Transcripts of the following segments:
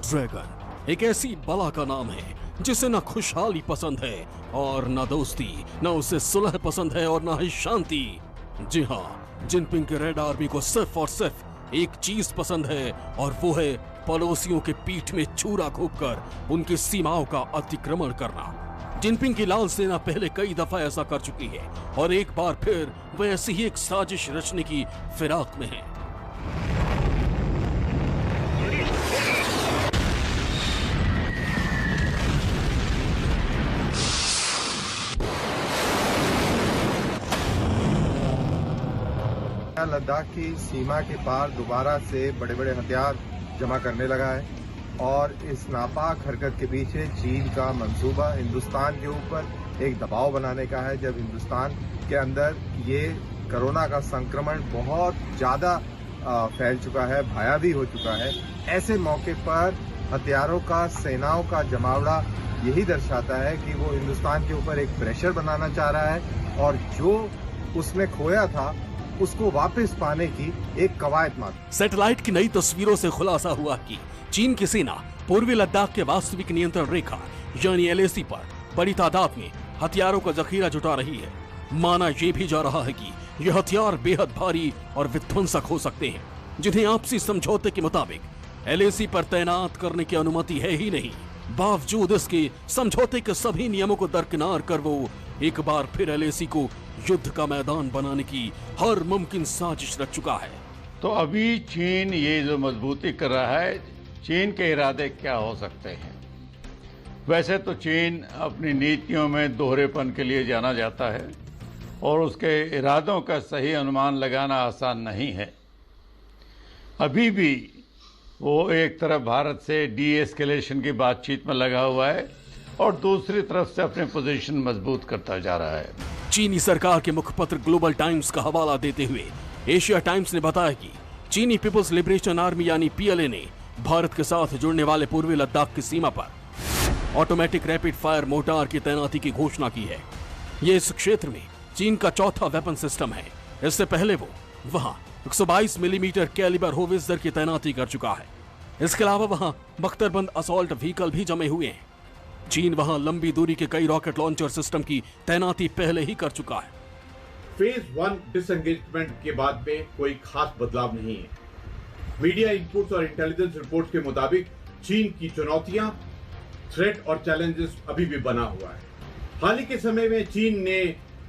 Dragon एक ऐसी बला का नाम है जिसे न खुशहाली पसंद है और न दोस्ती, न उसे सुलह पसंद है और न ही शांति। जी हाँ, जिनपिंग के रेड आर्मी को सिर्फ और सिर्फ एक चीज पसंद है और वो है पड़ोसियों के पीठ में छुरा घोंपकर उनकी सीमाओं का अतिक्रमण करना। जिनपिंग की लाल सेना पहले कई दफा ऐसा कर चुकी है और एक बार फिर वह ऐसी ही एक साजिश रचने की फिराक में है। लद्दाख की सीमा के पार दोबारा से बड़े बड़े हथियार जमा करने लगा है और इस नापाक हरकत के पीछे चीन का मंसूबा हिंदुस्तान के ऊपर एक दबाव बनाने का है। जब हिंदुस्तान के अंदर ये कोरोना का संक्रमण बहुत ज्यादा फैल चुका है, भयावह हो चुका है, ऐसे मौके पर हथियारों का, सेनाओं का जमावड़ा यही दर्शाता है कि वो हिंदुस्तान के ऊपर एक प्रेशर बनाना चाह रहा है और जो उसने खोया था उसको वापस पाने की एक कवायद मात्र। सैटेलाइट की नई तस्वीरों से खुलासा हुआ कि चीन की सेना पूर्वी लद्दाख के वास्तविक नियंत्रण रेखा यानी LAC पर बड़ी तादाद में हथियारों का जखीरा जुटा रही है। माना ये भी जा रहा है कि ये हथियार बेहद भारी और विध्वंसक हो सकते हैं, जिन्हें आपसी समझौते के मुताबिक LAC पर तैनात करने की अनुमति है ही नहीं। बावजूद इसके समझौते के सभी नियमों को दरकिनार कर वो एक बार फिर LAC को युद्ध का मैदान बनाने की हर मुमकिन साजिश रच चुका है। तो अभी चीन ये जो मजबूती कर रहा है, चीन के इरादे क्या हो सकते हैं? वैसे तो चीन अपनी नीतियों में दोहरेपन के लिए जाना जाता है और उसके इरादों का सही अनुमान लगाना आसान नहीं है। अभी भी वो एक तरफ भारत से डी-एस्केलेशन की बातचीत में लगा हुआ है और दूसरी तरफ से अपनी पोजीशन मजबूत करता जा रहा है। चीनी सरकार के मुखपत्र ग्लोबल टाइम्स का हवाला देते हुए एशिया टाइम्स ने बताया कि चीनी पीपुल्स लिबरेशन आर्मी यानी PLA ने भारत के साथ जुड़ने वाले पूर्वी लद्दाख की सीमा पर ऑटोमेटिक रैपिड फायर मोर्टार की तैनाती की घोषणा की है। ये इस क्षेत्र में चीन का चौथा वेपन सिस्टम है। इससे पहले वो वहां 122 मिलीमीटर कैलिबर होवित्जर की तैनाती कर चुका है। इसके अलावा वहां बख्तरबंद असॉल्ट व्हीकल भी जमे हुए हैं। चीन वहां लंबी दूरी के कई रॉकेट लॉन्चर सिस्टम की तैनाती पहले ही कर चुका है। फेज 1 डिसएंगेजमेंट के बाद में कोई खास बदलाव नहीं है। मीडिया इनपुट्स और इंटेलिजेंस रिपोर्ट्स के मुताबिक चीन की चुनौतियां, थ्रेट और चैलेंजेस अभी भी बना हुआ है। हाल ही के समय में चीन ने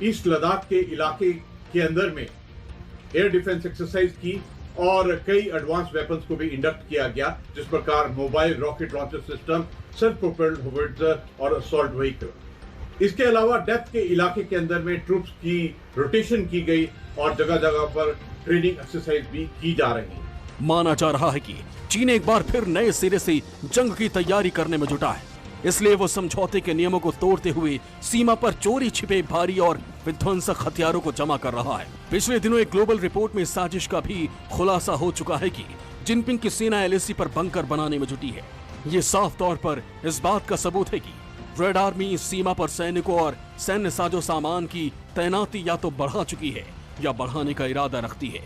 ईस्ट लद्दाख के इलाके के अंदर में एयर डिफेंस एक्सरसाइज की और कई एडवांस वेपन्स को भी इंडक्ट किया गया, जिस प्रकार mobile rocket launcher system, self propelled howitzer और असॉल्ट व्हीकल। इसके अलावा डेप्थ के इलाके के अंदर में ट्रूप्स की रोटेशन की गई और जगह जगह पर ट्रेनिंग एक्सरसाइज भी की जा रही है। माना जा रहा है कि चीन एक बार फिर नए सिरे से जंग की तैयारी करने में जुटा है। इसलिए वो समझौते के नियमों को तोड़ते हुए सीमा पर चोरी छिपे भारी और विध्वंसक हथियारों को जमा कर रहा है। पिछले दिनों एक ग्लोबल रिपोर्ट में इस साजिश का भी खुलासा हो चुका है कि जिनपिंग की सेना LAC पर बंकर बनाने में जुटी है। ये साफ तौर पर इस बात का सबूत है कि रेड आर्मी सीमा पर सैनिकों और सैन्य साजो सामान की तैनाती या तो बढ़ा चुकी है या बढ़ाने का इरादा रखती है।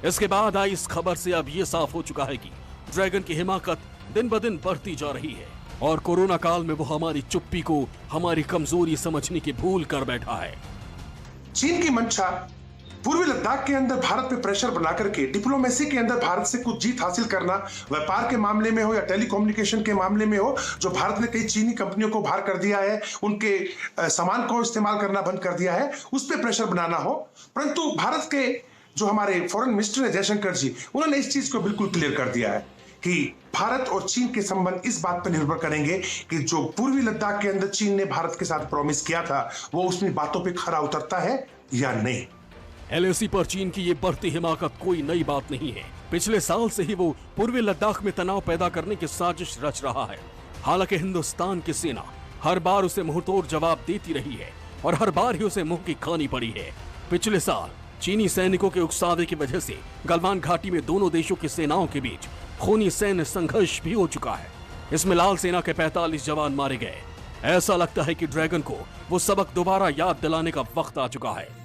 इसके बाद आई इस खबर से अब ये साफ हो चुका है कि ड्रैगन की हिमाकत दिन ब दिन बढ़ती जा रही है और कोरोना काल में वो हमारी चुप्पी को हमारी कमजोरी समझने की भूल कर बैठा है। चीन की मंशा पूर्वी लद्दाख के अंदर भारत पे प्रेशर बना करके डिप्लोमेसी के अंदर भारत से कुछ जीत हासिल करना, व्यापार के मामले में हो या टेलीकम्युनिकेशन के मामले में हो, जो भारत ने कई चीनी कंपनियों को बाहर कर दिया है, उनके सामान को इस्तेमाल करना बंद कर दिया है, उस पर प्रेशर बनाना हो। परंतु भारत के जो हमारे फॉरेन मिनिस्टर है जयशंकर जी, उन्होंने इस चीज को बिल्कुल क्लियर कर दिया है कि भारत और चीन के संबंध इस बात पर निर्भर करेंगे कि जो पूर्वी लद्दाख के अंदर चीन ने भारत के साथ प्रॉमिस किया था वो उसमें बातों पे खरा उतरता है या नहीं। LAC पर चीन की ये बढ़ती हिमाकत कोई नई बात नहीं है। पिछले साल से ही वो पूर्वी लद्दाख में तनाव पैदा करने की साजिश रच रहा है। हालांकि हिंदुस्तान की सेना हर बार उसे मुंहतोड़ जवाब देती रही है और हर बार ही उसे मुंह की खानी पड़ी है। पिछले साल चीनी सैनिकों के उकसावे की वजह से गलवान घाटी में दोनों देशों की सेनाओं के बीच खूनी सैन्य संघर्ष भी हो चुका है। इसमें लाल सेना के 45 जवान मारे गए। ऐसा लगता है कि ड्रैगन को वो सबक दोबारा याद दिलाने का वक्त आ चुका है।